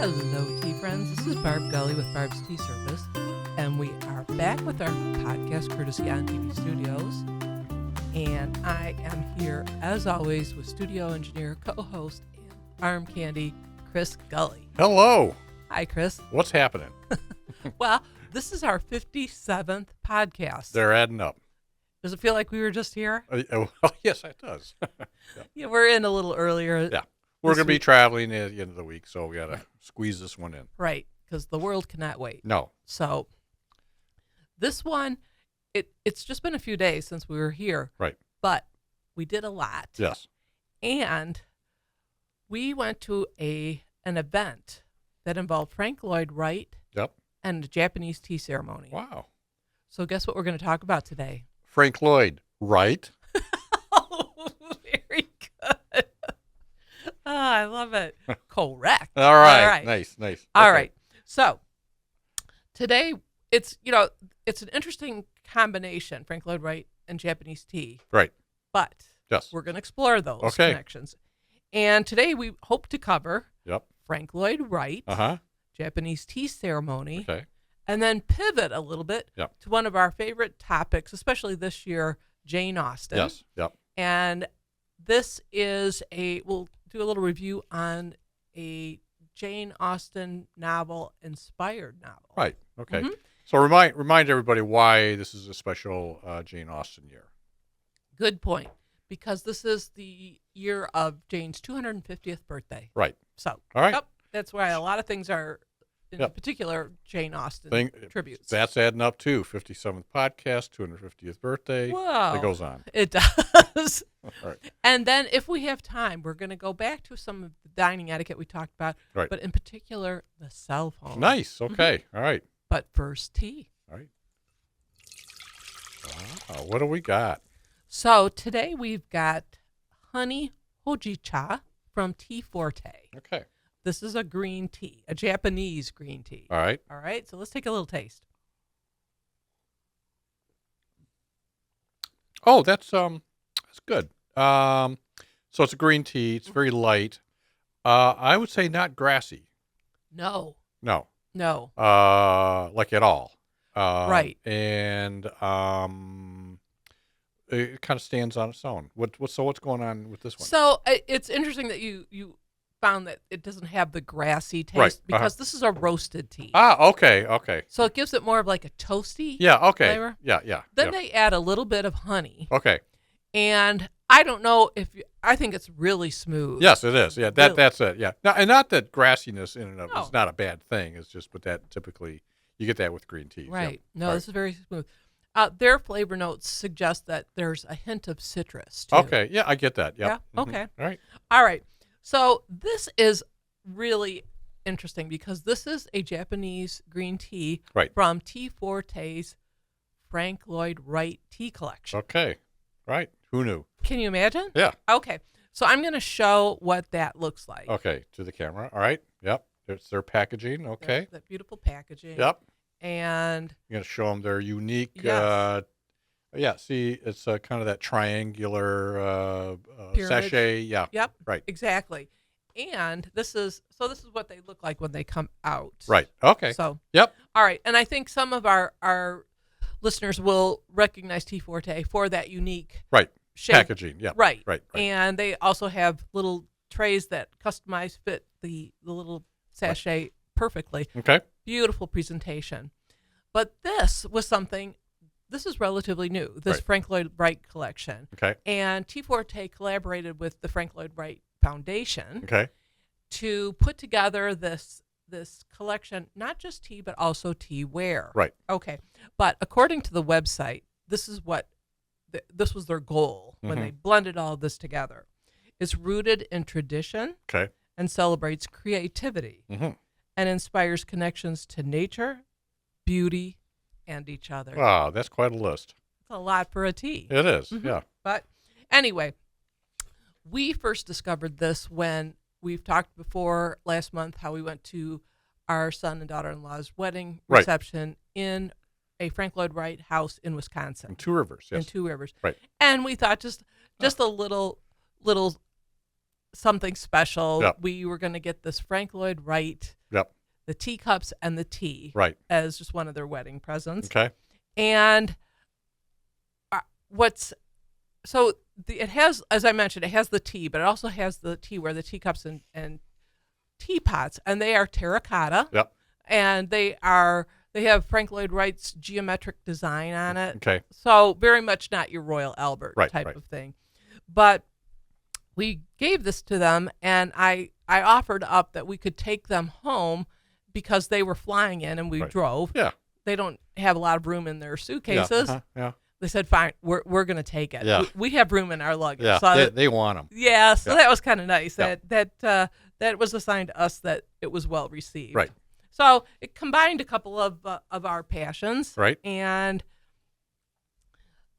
Hello, tea friends. This is Barb Gully with Barb's Tea Service, and we are back with our podcast courtesy on TV Studios. And I am here, as always, with studio engineer, co-host, and arm candy, Chris Gully. Hello. Hi, Chris. What's happening? Well, this is our 57th podcast. They're adding up. Does it feel like we were just here? Yes, it does. Yeah, we're in a little earlier. Yeah. We're going to be traveling at the end of the week, so we got to squeeze this one in. Right, because the world cannot wait. No. So this one, it's just been a few days since we were here. Right. But we did a lot. Yes. And we went to an event that involved Frank Lloyd Wright Yep. and a Japanese tea ceremony. Wow. So guess what we're going to talk about today? Frank Lloyd Wright. Oh, very good. Oh, I love it. Correct. All right. Nice. All Okay. right. So today it's an interesting combination, Frank Lloyd Wright and Japanese tea. Right. But Yes. we're going to explore those connections. And today we hope to cover Yep. Frank Lloyd Wright, Uh-huh. Japanese tea ceremony, Okay. and then pivot a little bit Yep. to one of our favorite topics, especially this year, Jane Austen. Yes. Yep. And this is we'll do a little review on a Jane Austen inspired novel. Right. Okay. Mhm. So remind everybody why this is a special Jane Austen year. Good point. Because this is the year of Jane's 250th birthday. Right. So, All right. Yep, that's why a lot of things are, in Yep. particular, Jane Austen tributes. That's adding up too. 57th podcast, 250th birthday. Whoa. It goes on. It does. All right. And then if we have time, we're going to go back to some of the dining etiquette we talked about, Right. but in particular, the cell phone. Nice. Okay. All right. But first, tea. All right. Wow. What do we got? So today we've got honey hojicha from Tea Forte. Okay. This is a green tea, a Japanese green tea. All right. All right, so let's take a little taste. Oh, that's good. So it's a green tea. It's very light. I would say not grassy. No. No. Like at all. Right. And it kind of stands on its own. What's going on with this one? So it's interesting that you found that it doesn't have the grassy taste Right. because this is a roasted tea. Okay. So it gives it more of like a toasty Yeah, okay. flavor. Yeah. Then they add a little bit of honey. Okay. And I don't know I think it's really smooth. Yes, it is. Yeah, Really. that's it. Yeah. No, and not that grassiness in and of No. it's not a bad thing. It's just, but that typically you get that with green tea. Right. Yeah. No, Right. this is very smooth. Their flavor notes suggest that there's a hint of citrus, too. Okay. Yeah, I get that. Yep. Yeah? Mhm. Okay. All right. All right. So this is really interesting because this is a Japanese green tea Right. from Tea Forte's Frank Lloyd Wright tea collection. Okay. Right. Who knew? Can you imagine? Yeah. Okay. So I'm going to show what that looks like. Okay. To the camera. All right. Yep. It's their packaging. Okay. That beautiful packaging. Yep. And You're going to show them their unique. Yes. Yeah. See, it's kind of that triangular Pyramid. sachet. Yeah. yep, Right. exactly. And this is what they look like when they come out. Right. Okay. So, Yep. all right. And I think some of our listeners will recognize Tea Forte for that unique Right. shape. Packaging. Yeah. Right. Right. And they also have little trays that customize fit the little sachet perfectly. Okay. Beautiful presentation. But this is relatively new, this Right. Frank Lloyd Wright collection. Okay. And Tea Forte collaborated with the Frank Lloyd Wright Foundation Okay. to put together this collection, not just tea, but also tea ware. Right. Okay. But according to the website, this is what this was their goal when Mhm. they blended all of this together. It's rooted in tradition Okay. and celebrates creativity Mm-hmm. and inspires connections to nature, beauty, and each other. Wow, that's quite a list. It's a lot for a tea. It is. Mhm. Yeah. But anyway, we first discovered this when we've talked before last month how we went to our son and daughter-in-law's wedding Right. reception in a Frank Lloyd Wright house in Wisconsin. In Two Rivers. Yes. In Two Rivers. Right. And we thought just a little something special. Yep. We were going to get this Frank Lloyd Wright, Yep. the teacups and the tea, Right. as just one of their wedding presents. Okay. And it has, as I mentioned, it has the tea, but it also has the teaware, the teacups and teapots, and they are terracotta. Yep. And they have Frank Lloyd Wright's geometric design on it. Okay. So very much not your Royal Albert type of thing. But we gave this to them, and I offered up that we could take them home because they were flying in, and we drove. Yeah. They don't have a lot of room in their suitcases. Yeah. Yeah. They said, fine, we're going to take it. Yeah. We have room in our luggage. Yeah. So They want them. yeah, so that was kind of nice. Yeah. That was a sign to us that it was well received. Right. So it combined a couple of our passions. Right. And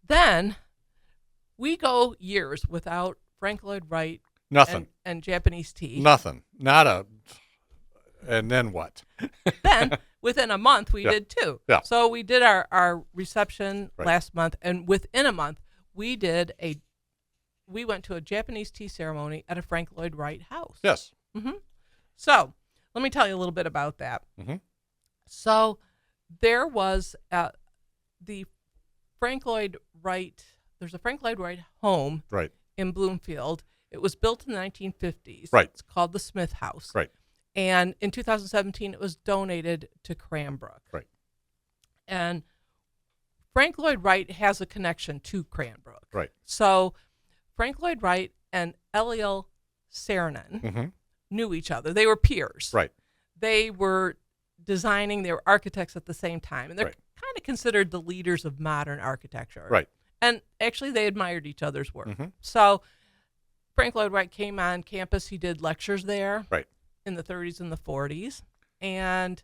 then we go years without Frank Lloyd Wright Nothing. and Japanese tea. Nothing. Not a. And then what? Then within a month we Yeah. did two. Yeah. So we did our reception Right. last month, and within a month we went to a Japanese tea ceremony at a Frank Lloyd Wright house. Yes. Mm-hmm. So let me tell you a little bit about that. Mm-hmm. So there was the Frank Lloyd Wright. There's a Frank Lloyd Wright home Right. in Bloomfield. It was built in the 1950s. Right. It's called the Smith House. Right. And in 2017, it was donated to Cranbrook. Right. And Frank Lloyd Wright has a connection to Cranbrook. Right. So Frank Lloyd Wright and Eliel Saarinen Mm-hmm. knew each other. They were peers. Right. They were designing, they were architects at the same time. And they're Right. kind of considered the leaders of modern architecture. Right. And actually, they admired each other's work. Mm-hmm. So Frank Lloyd Wright came on campus. He did lectures there. Right. In the 30s and the 40s. And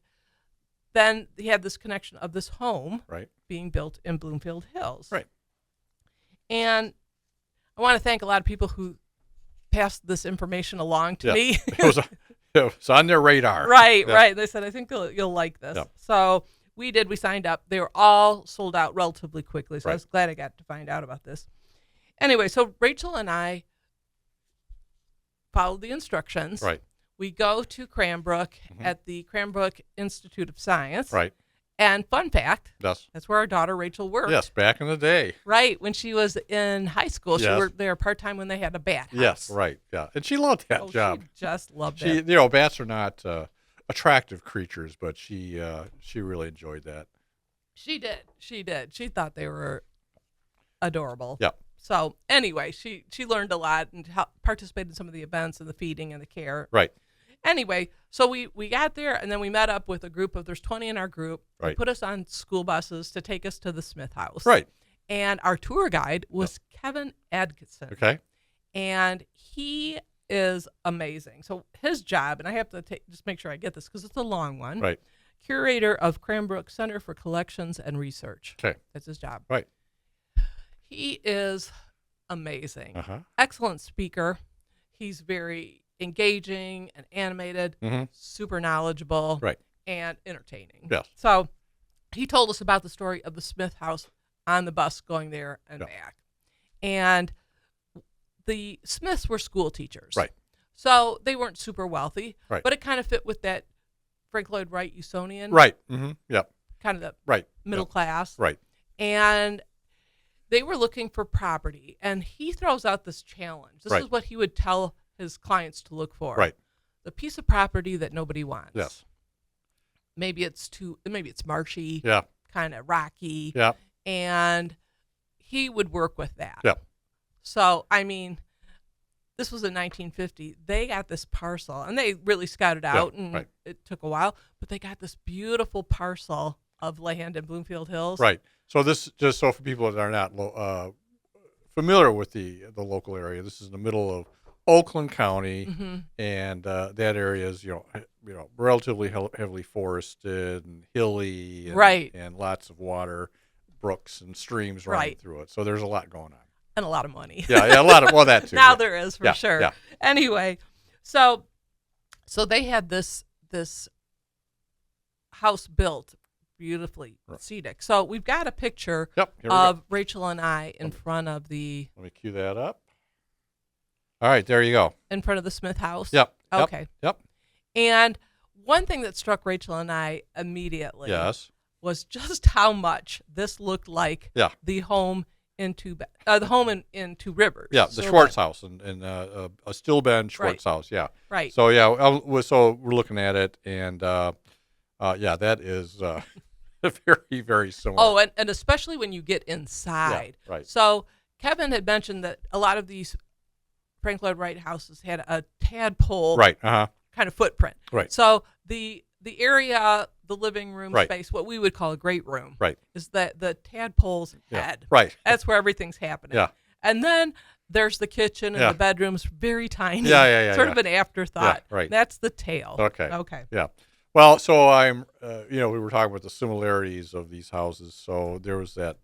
then he had this connection of this home Right. being built in Bloomfield Hills. Right. And I want to thank a lot of people who passed this information along to Yeah. me. It was on their radar. Right, Yeah. right. They said, I think you'll like this. Yeah. So we signed up. They were all sold out relatively quickly. So I Right. was glad I got to find out about this. Anyway, so Rachel and I followed the instructions. Right. We go to Cranbrook Mhm. at the Cranbrook Institute of Science. Right. And fun fact, Yes. that's where our daughter Rachel worked. Yes. Back in the day. Right. When she was in high school, she Yes. worked there part-time when they had a bat house. Yes. Right. Yeah. And she loved that Oh, job. She just loved She, it. bats are not attractive creatures, but she really enjoyed that. She did. She did. She thought they were adorable. Yep. So anyway, she learned a lot and participated in some of the events and the feeding and the care. Right. Anyway, so we got there, and then we met up with a group there's 20 in our group. They Right. put us on school buses to take us to the Smith House. Right. And our tour guide was Kevin Adkison. Okay. And he is amazing. So his job, and I have to just make sure I get this because it's a long one. Right. Curator of Cranbrook Center for Collections and Research. Okay. That's his job. Right. He is amazing. Uh-huh. Excellent speaker. He's very engaging and animated, Mm-hmm. super knowledgeable, Right. and entertaining. Yes. So he told us about the story of the Smith House on the bus going there and Yeah. back. And the Smiths were school teachers. Right. So they weren't super wealthy, Right. but it kind of fit with that Frank Lloyd Wright Usonian, Right. Mm-hmm. Yep. kind of the Right. middle Yep. class. Right. And they were looking for property. And he throws out this challenge. This Right. is what he would tell his clients to look for. Right. The piece of property that nobody wants. Yes. Maybe it's marshy, Yeah. kind of rocky. Yeah. And he would work with that. Yeah. So, I mean, this was in 1950. They got this parcel, and they really scouted out, and right. it took a while, but they got this beautiful parcel of land in Bloomfield Hills. Right. So this, just so for people that are not familiar with the local area, this is in the middle of Oakland County, Mm-hmm. and that area is relatively heavily forested and hilly, and, Right. and lots of water, brooks and streams running Right. through it. So there's a lot going on. And a lot of money. Yeah, a lot of that too. Now yeah. there is, for Yeah, sure. yeah. Anyway, so they had this house built beautifully, Right. scenic. So we've got a picture Yep. Here we of go. Rachel and I in front of the. Let me cue that up. All right, there you go. in front of the Smith house. Yep. Okay. Yep. And one thing that struck Rachel and I immediately Yes. was just how much this looked like Yeah. the home in Two Rivers. Yeah, the Still Schwartz Bend. house and a still Ben Schwartz house. Yeah. Right. So yeah, so we're looking at it, and yeah, that is very, very similar. Oh, and especially when you get inside. Yeah, right. So Kevin had mentioned that a lot of these Frank Lloyd Wright houses had a tadpole Right. kind of footprint. Right. So the area, the living room Right. space, what we would call a great room, Right. is that the tadpole's Yeah. head. Right. That's where everything's happening. Yeah. And then there's the kitchen and Yeah. the bedroom's very tiny. Yeah. Sort of an afterthought. Yeah, right. That's the tail. Okay. Okay. Yeah. Well, so we were talking about the similarities of these houses. So there was that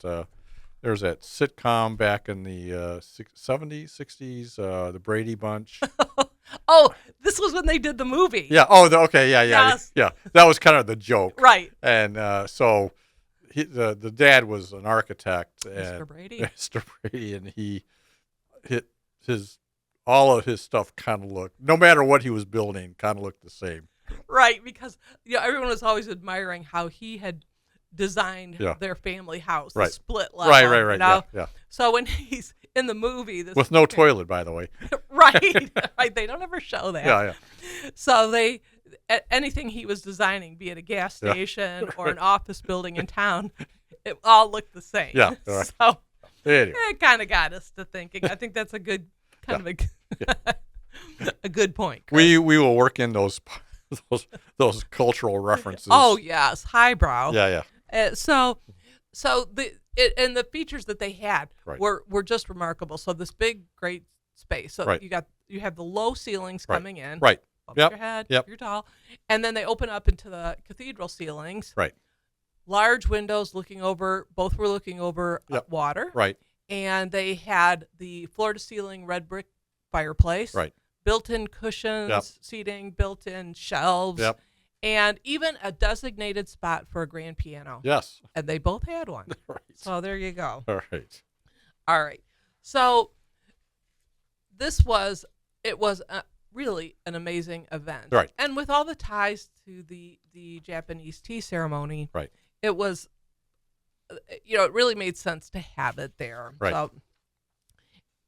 sitcom back in the 70s, 60s, the Brady Bunch. Oh, this was when they did the movie. Yeah. Oh, okay. Yeah. Yes. Yeah. That was kind of the joke. Right. And so the dad was an architect. And Mr. Brady. Mr. Brady, and he hit all of his stuff kind of looked, no matter what he was building, kind of looked the same. Right, because everyone was always admiring how he had designed Yeah. their family house, Right. the split level. Right. You know? Yeah. So when he's in the movie, this With no toilet, by the way. right, right, they don't ever show that. Yeah. So anything he was designing, be it a gas station or an office building in town, it all looked the same. Yeah, right. So Anyway. it kind of got us to thinking. I think that's a good kind of a good point, Chris. We will work in those cultural references. Oh yes, highbrow. Yeah. So and the features that they had Right. were just remarkable. So this big, great space. So Right. you have the low ceilings Right. coming in. Right. Above Yep. your head. Yep. You're tall, and then they open up into the cathedral ceilings. Right. Large windows looking over. Both were looking over Yep. water. Right. And they had the floor-to-ceiling red brick fireplace. Right. Built-in cushions, Yep. seating, built-in shelves. Yep. And even a designated spot for a grand piano. Yes. And they both had one. Right. So there you go. All right. All right. So it was really an amazing event. Right. And with all the ties to the Japanese tea ceremony, Right. it was, it really made sense to have it there. Right. So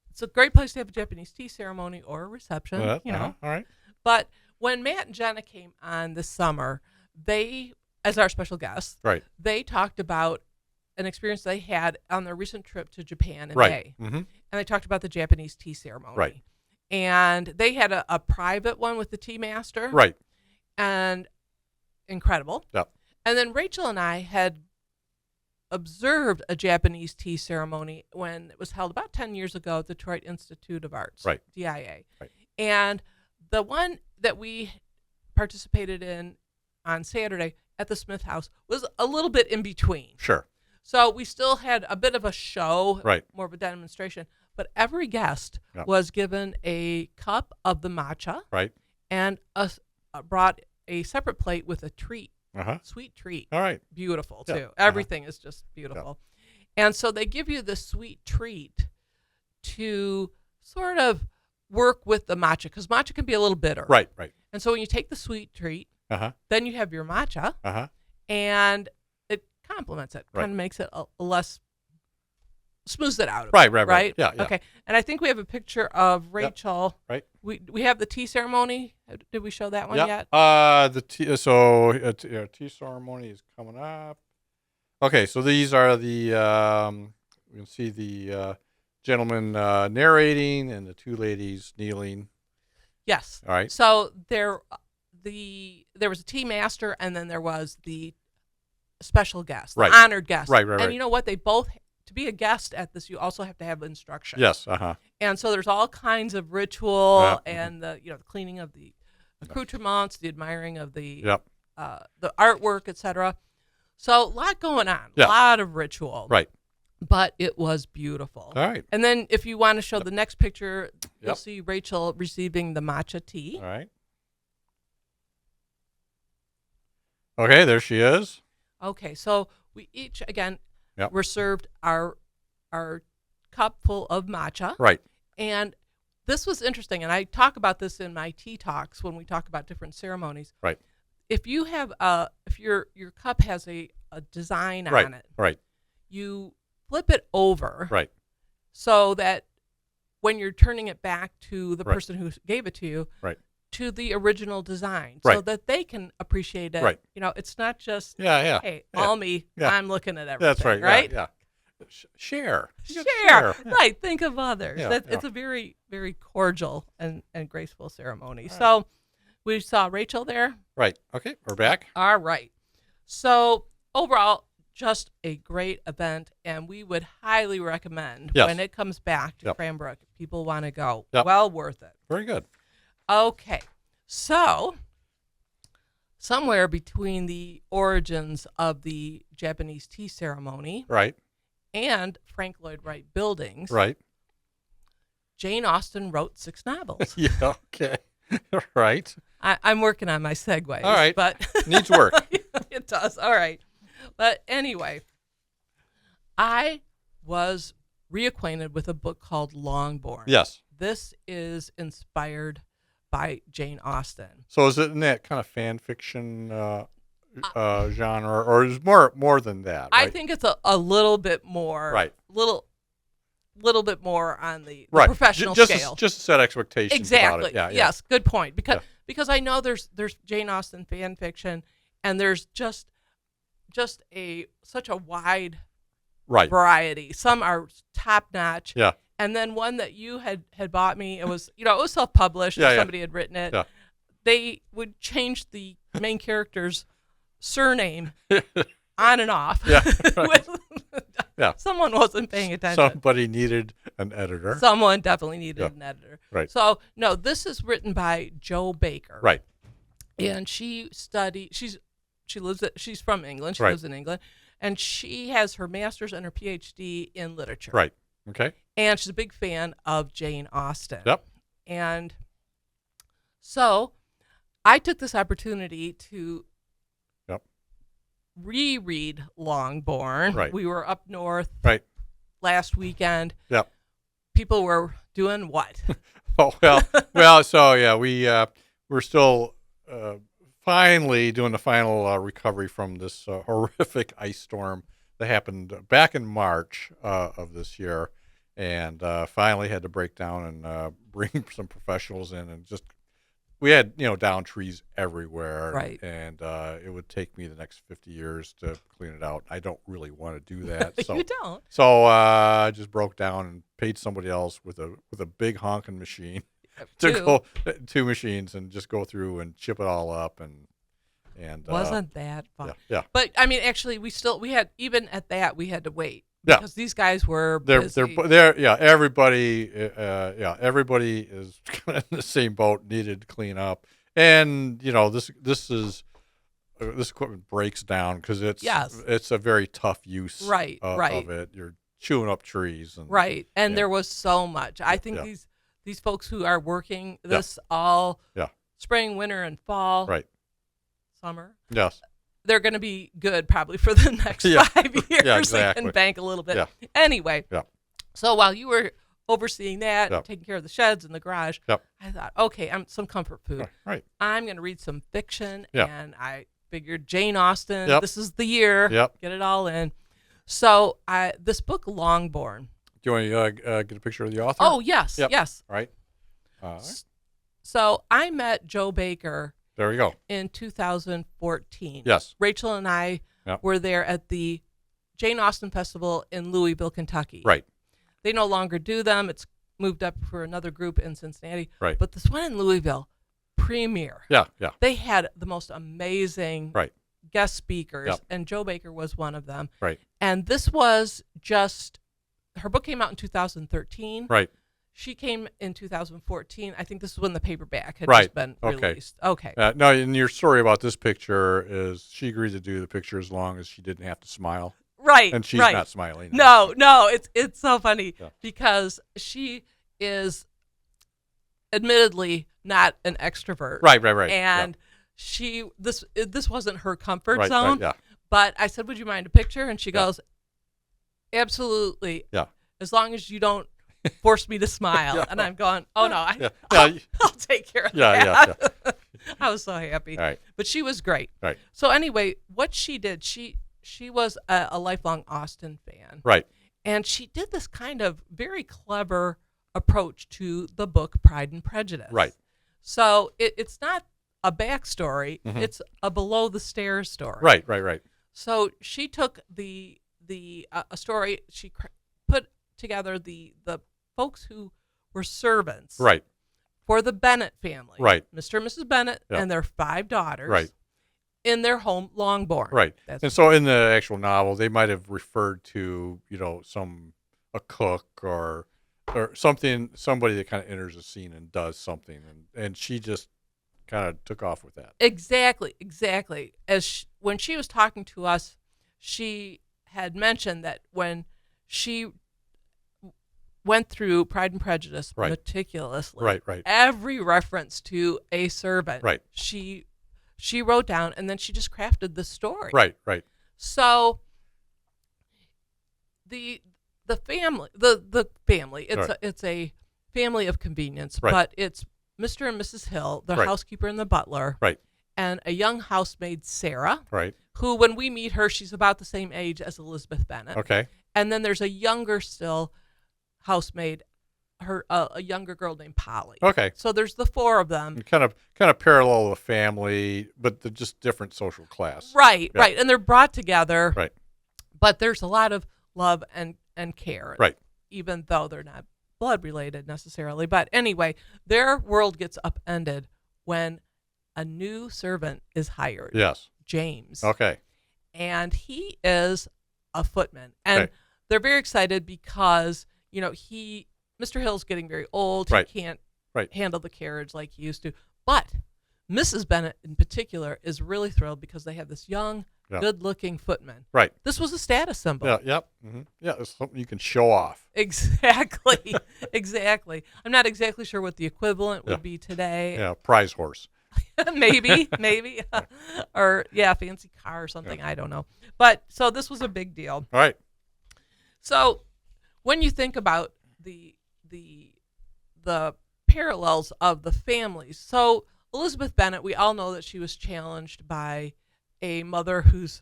it's a great place to have a Japanese tea ceremony or a reception, All right. But when Matt and Jenna came on this summer, they, as our special guests, Right. they talked about an experience they had on their recent trip to Japan in Right. May. Mm-hmm. And they talked about the Japanese tea ceremony. Right. And they had a private one with the tea master. Right. And incredible. Yep. And then Rachel and I had observed a Japanese tea ceremony when it was held about 10 years ago at the Detroit Institute of Arts, Right. DIA. Right. And the one that we participated in on Saturday at the Smith House was a little bit in between. Sure. So we still had a bit of a show, Right. more of a demonstration, but every guest Yep. was given a cup of the matcha Right. and brought a separate plate with a treat, Uh-huh. sweet treat. All right. Beautiful, Yeah. too. Everything is just beautiful. And so they give you the sweet treat to sort of work with the matcha, because matcha can be a little bitter. Right. And so when you take the sweet treat, Uh-huh. then you have your matcha, Uh-huh. and it complements it, Right. kind of makes it a less, smooths it out. Right. Yeah. Okay. And I think we have a picture of Rachel. Right. We have the tea ceremony. Did we show that one yet? The tea, tea ceremony is coming up. Okay, so these are the you can see the gentleman narrating and the two ladies kneeling. Yes. All right. So there was a tea master, and then there was the special guest, Right. the honored guest. Right. And you know what? They both, to be a guest at this, you also have to have instruction. Yes. Uh-huh. And so there's all kinds of ritual Yeah. and the cleaning of the accoutrements, the admiring of the Yep. the artwork, etc. So a lot going on, a Yeah. lot of ritual. Right. But it was beautiful. All right. And then if you want to show the next picture, you'll Yep. see Rachel receiving the matcha tea. All right. Okay, there she is. Okay, so we each, again, Yep. were served our cup full of matcha. Right. And this was interesting, and I talk about this in my tea talks when we talk about different ceremonies. Right. If you have if your cup has a design Right. on it, Right. you flip it over, Right. so that when you're turning it back to the Right. person who gave it to you, Right. to the original design, so Right. that they can appreciate it. Right. It's not just Yeah. hey, Yeah. all me, Yeah. I'm looking at everything. That's right. Right. Yeah. Share. You gotta Share. Yeah. Right. Think of others. Yeah, It's a very, very cordial and graceful ceremony. Right. So we saw Rachel there. Right. Okay. We're back. All right. So overall, just a great event, and we would highly recommend Yes. when it comes back to Yep. Cranbrook, if people want to go. Yep. Well worth it. Very good. Okay. So somewhere between the origins of the Japanese tea ceremony Right. and Frank Lloyd Wright buildings, Right. Jane Austen wrote 6 novels. Yeah. Okay. Right. I'm working on my segues. All right. But Needs work. It does. All right. But anyway, I was reacquainted with a book called Longbourn. Yes. This is inspired by Jane Austen. So is it in that kind of fan fiction genre, or is more than that? Right? I think it's a little bit more. Right. Little bit more on the Right. Professional just scale. just to set expectations. Exactly. About it. Yeah. Yes. Good point. Yeah. Because I know there's Jane Austen fan fiction, and there's just such a wide Right. variety. Some are top notch. Yeah. And then one that you had bought me, it was it was self published. Yeah, yeah. Somebody had written it. Yeah. They would change the main character's surname on and off. Yeah, right. Yeah. Someone wasn't paying attention. Somebody needed an editor. Someone definitely needed Yeah. an editor. Right. So no, this is written by Jo Baker. Right. And she she's from England. She Right. lives in England. And she has her master's and her PhD in literature. Right. Okay. And she's a big fan of Jane Austen. Yep. And so I took this opportunity to Yep. reread Longbourn. Right. We were up north Right. last weekend. Yep. People were doing what? Oh well. So yeah, we're still finally doing the final recovery from this horrific ice storm that happened back in March of this year, and finally had to break down and bring some professionals in, and just we had down trees everywhere, Right. And it would take me the next 50 years to clean it out. I don't really want to do that. So You don't. So I just broke down and paid somebody else with a big honking machine to go 2 machines and just go through and chip it all up and Wasn't that fun? yeah. But I mean, actually, we had even at that we had to wait Yeah. because these guys were They're busy. everybody everybody is kind of in the same boat, needed to clean up, and this equipment breaks down because it's a very tough use Right. of it. You're chewing up trees and Right. And Yeah. there was so much. I think Yeah. these folks who are working this all Yeah. spring, winter, and fall, Right. summer, Yes. they're going to be good probably for the next Yeah. 5 years. Yeah, They exactly. can bank a little bit. Yeah. Anyway. Yeah. So while you were overseeing that, Yep. taking care of the sheds and the garage, Yep. I thought, okay, I'm some comfort food. Right. I'm going to read some fiction, Yeah. and I figured Jane Austen, Yep. this is the year, Yep. get it all in. So this book, Longbourn. Do you want to get a picture of the author? Oh, yes, Yep. yes. Right. So I met Jo Baker There we go. in 2014. Yes. Rachel and I Yep. were there at the Jane Austen Festival in Louisville, Kentucky. Right. They no longer do them. It's moved up for another group in Cincinnati. Right. But this one in Louisville, premier. Yeah. Yeah. They had the most amazing Right. guest speakers, Yep. and Jo Baker was one of them. Right. And this was just, her book came out in 2013. Right. She came in 2014. I think this is when the paperback had Right. just been Okay. released. Okay. No, and your story about this picture is she agreed to do the picture as long as she didn't have to smile, Right. and she's right. not smiling. No, it's so funny Yeah. because she is admittedly not an extrovert. Right. And this wasn't her comfort Right. zone. Right. Yeah. But I said, "Would you mind a picture?" And she Yeah. goes, "Absolutely. Yeah. As long as you don't forced me to smile. Yeah. And I'm going, oh, no, Yeah. I'll take care of Yeah. I was so happy. All right. But she was great. Right. So anyway, what she did, she was a lifelong Austen fan. Right. And she did this kind of very clever approach to the book Pride and Prejudice. Right. So it's not a backstory. Mhm. It's a below the stairs story. Right. So she took a story. She put together the folks who were servants. Right. For the Bennet family. Right. Mr. and Mrs. Bennet Yeah. and their 5 daughters. Right. In their home, Longbourn. Right. And so in the actual novel, they might have referred to, a cook or somebody that kind of enters a scene and does something. And she just kind of took off with that. Exactly. When she was talking to us, she had mentioned that when she went through Pride and Prejudice Right. meticulously, Right. every reference to a servant, Right. she wrote down, and then she just crafted the story. Right. So the family, the family, it's a family of convenience, Right. but it's Mr. and Mrs. Hill, the Right. housekeeper and the butler, Right. and a young housemaid, Sarah, Right. who, when we meet her, she's about the same age as Elizabeth Bennet. Okay. And then there's a younger still housemaid, a younger girl named Polly. Okay. So there's the 4 of them. Kind of parallel the family, but they're just different social class. Right, Yeah. right. And they're brought together. Right. But there's a lot of love and care. Right. Even though they're not blood related necessarily. But anyway, their world gets upended when a new servant is hired. Yes. James. Okay. And he is a footman. And Okay. they're very excited because, Mr. Hill's getting very old. Right. He can't Right. handle the carriage like he used to. But Mrs. Bennet in particular is really thrilled because they have this young, Yeah. good-looking footman. Right. This was a status symbol. Yeah. Yep. Mm-hmm. Yeah. It's something you can show off. Exactly. Exactly. I'm not exactly sure what the equivalent Yeah. would be today. Yeah. Prize horse. maybe. Or, fancy car or something. Yeah. I don't know. But so this was a big deal. All right. So when you think about the parallels of the families, so Elizabeth Bennet, we all know that she was challenged by a mother whose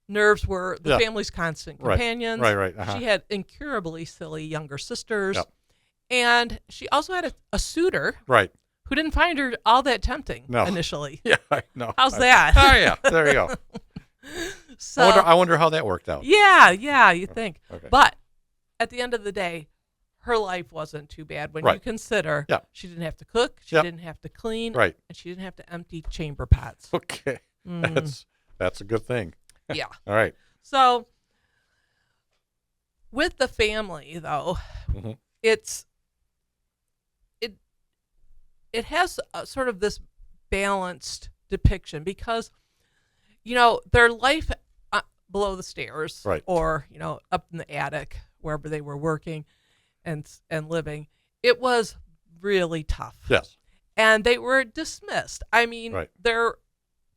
nerves were the Yeah. family's constant Right. companions. Right. Uh-huh. She had incurably silly younger sisters. Yep. And she also had a suitor Right. who didn't find her all that tempting No. initially. Yeah. I know. How's that? Oh yeah. There you go. So I wonder how that worked out. yeah, you think. Okay. But at the end of the day, her life wasn't too bad when you Right. consider Yeah. she didn't have to cook, she Yep. didn't have to clean, Right. and she didn't have to empty chamber pots. Okay. Mm, That's a good thing. yeah. All right. So with the family, though, Mhm. it has sort of this balanced depiction because their life below the stairs, Right. or up in the attic wherever they were working and living, it was really tough. Yes. And they were dismissed. I mean, Right. they're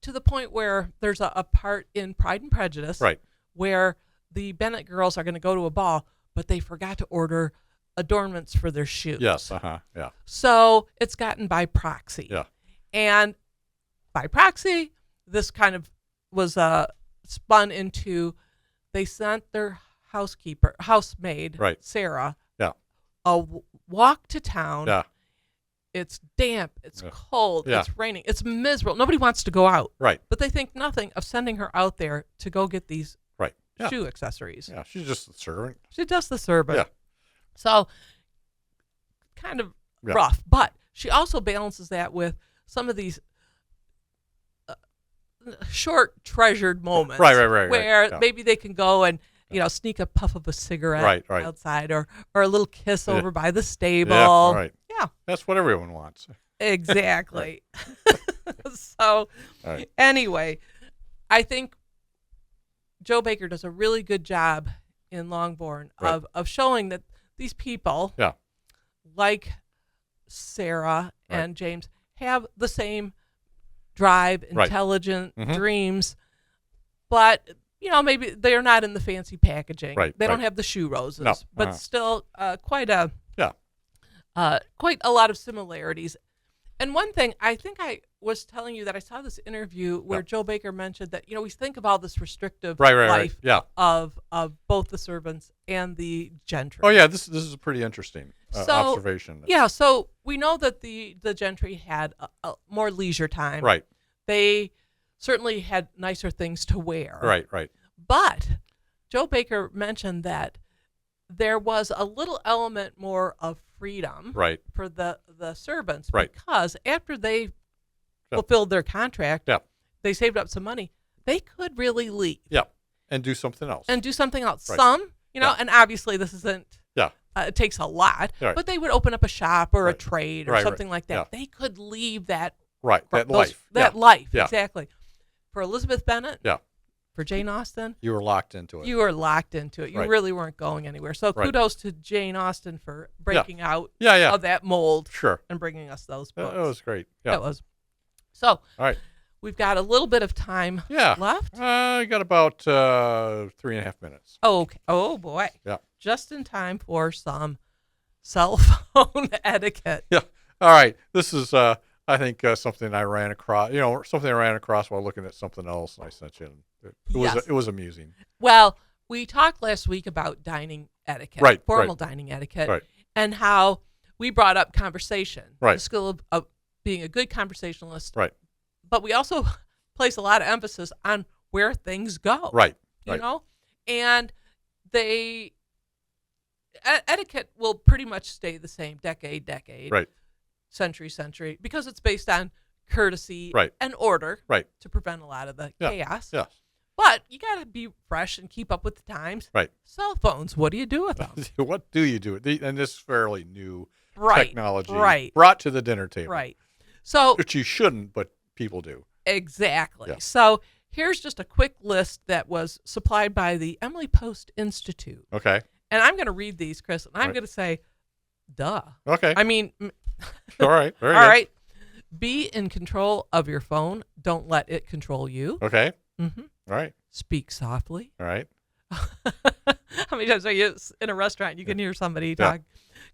to the point where there's a part in Pride and Prejudice Right. where the Bennet girls are going to go to a ball, but they forgot to order adornments for their shoes. Yes. Yeah. So it's gotten by proxy. Yeah. And by proxy, this kind of was spun into, they sent their housemaid, Right. Sarah, Yeah. walk to town. Yeah. It's damp. It's Yeah. cold. Yeah. It's raining. It's miserable. Nobody wants to go out. Right. But they think nothing of sending her out there to go get these Right. Yeah. shoe accessories. Yeah. She's just a servant. She does the servant. Yeah. So kind of Yeah. rough. But she also balances that with some of these short treasured moments. Right. Where Yeah. maybe they can go and sneak a puff of a cigarette Right. outside, or a little kiss Yeah. over by the stable. Yeah. Right. Yeah. That's what everyone wants. Exactly. So All right. anyway, I think Joe Baker does a really good job in Longbourn Right. of showing that these people, Yeah. like Sarah Right. and James, have the same drive, Right. intelligent Mhm. dreams, but maybe they're not in the fancy packaging. Right, They don't right. have the shoe roses, No, but still quite a lot of similarities. And one thing, I think I was telling you that I saw this interview where Joe Baker mentioned that, we think of all this restrictive life of both the servants and the gentry. Oh, yeah, this is a pretty interesting observation. Yeah, so we know that the gentry had a more leisure time. Right. They certainly had nicer things to wear. Right. But Joe Baker mentioned that there was a little element more of freedom for the servants because after they fulfilled their contract, they saved up some money, they could really leave. Yeah, and do something else. Right. Some, and obviously this isn't, it takes a lot, but they would open up a shop or a trade or something like that. Yeah. They could leave that. Right, that life. That life, exactly. For Elizabeth Bennet, for Jane Austen, you were locked into it. You really weren't going anywhere. So kudos to Jane Austen for breaking out of that mold and bringing us those books. It was great. Yeah. It was. So, all right. We've got a little bit of time left. I got about 3.5 minutes. Okay. Oh, boy. Yeah. Just in time for some cell phone etiquette. Yeah. All right. This is, I think, something I ran across, while looking at something else, and I sent you. It was amusing. Well, we talked last week about dining etiquette, formal dining etiquette, and how we brought up conversation, the skill of being a good conversationalist. Right. But we also place a lot of emphasis on where things go. Right. You know? And etiquette will pretty much stay the same decade, century, because it's based on courtesy and order to prevent a lot of the chaos. Yeah. But you got to be fresh and keep up with the times. Right. Cell phones, what do you do with them? What do you do? And this fairly new technology brought to the dinner table. Right. So, which you shouldn't, but people do. Exactly. Yeah. So here's just a quick list that was supplied by the Emily Post Institute. Okay. And I'm going to read these, Chris, and I'm going to say, duh. Okay. I mean. All right. Very all good. right. Be in control of your phone. Don't let it control you. Okay. Mm-hmm. All right. Speak softly. All right. How many times are you in a restaurant? You can hear somebody talk.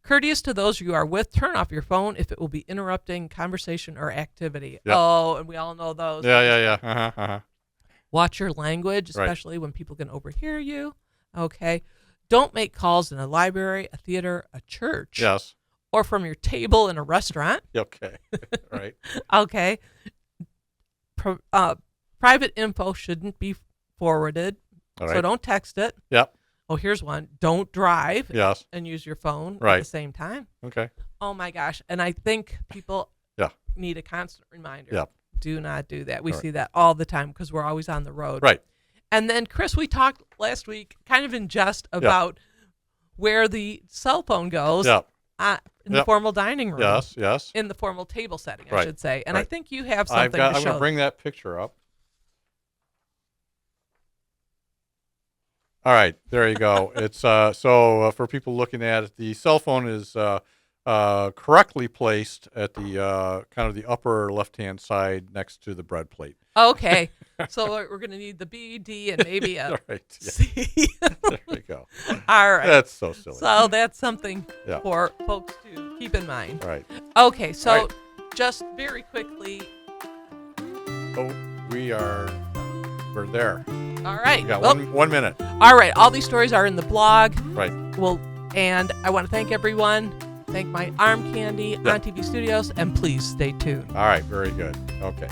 Courteous to those you are with. Turn off your phone if it will be interrupting conversation or activity. Yep. Oh, and we all know those. Yeah. Watch your language, especially when people can overhear you. Okay. Don't make calls in a library, a theater, a church. Yes. Or from your table in a restaurant. Okay. Right. Okay. Private info shouldn't be forwarded. All right. So don't text it. Yep. Oh, here's one. Don't drive and use your phone at the same time. Okay. Oh, my gosh. And I think people need a constant reminder. Yep. Do not do that. We see that all the time because we're always on the road. Right. And then, Chris, we talked last week kind of in jest about where the cell phone goes in the formal dining room. Yes. In the formal table setting, I should say. And I think you have something to show. I'm going to bring that picture up. All right, there you go. It's so for people looking at it, the cell phone is correctly placed at the kind of the upper left-hand side next to the bread plate. Okay, so we're going to need the B, D, and maybe a C. There you go. All right. That's so silly. So that's something for folks to keep in mind. All right. Okay, so just very quickly. Oh, we're there. All right. We got 1 minute. All right. All these stories are in the blog. Right. And I want to thank everyone. Thank my arm candy on TV Studios, and please stay tuned. All right. Very good. Okay.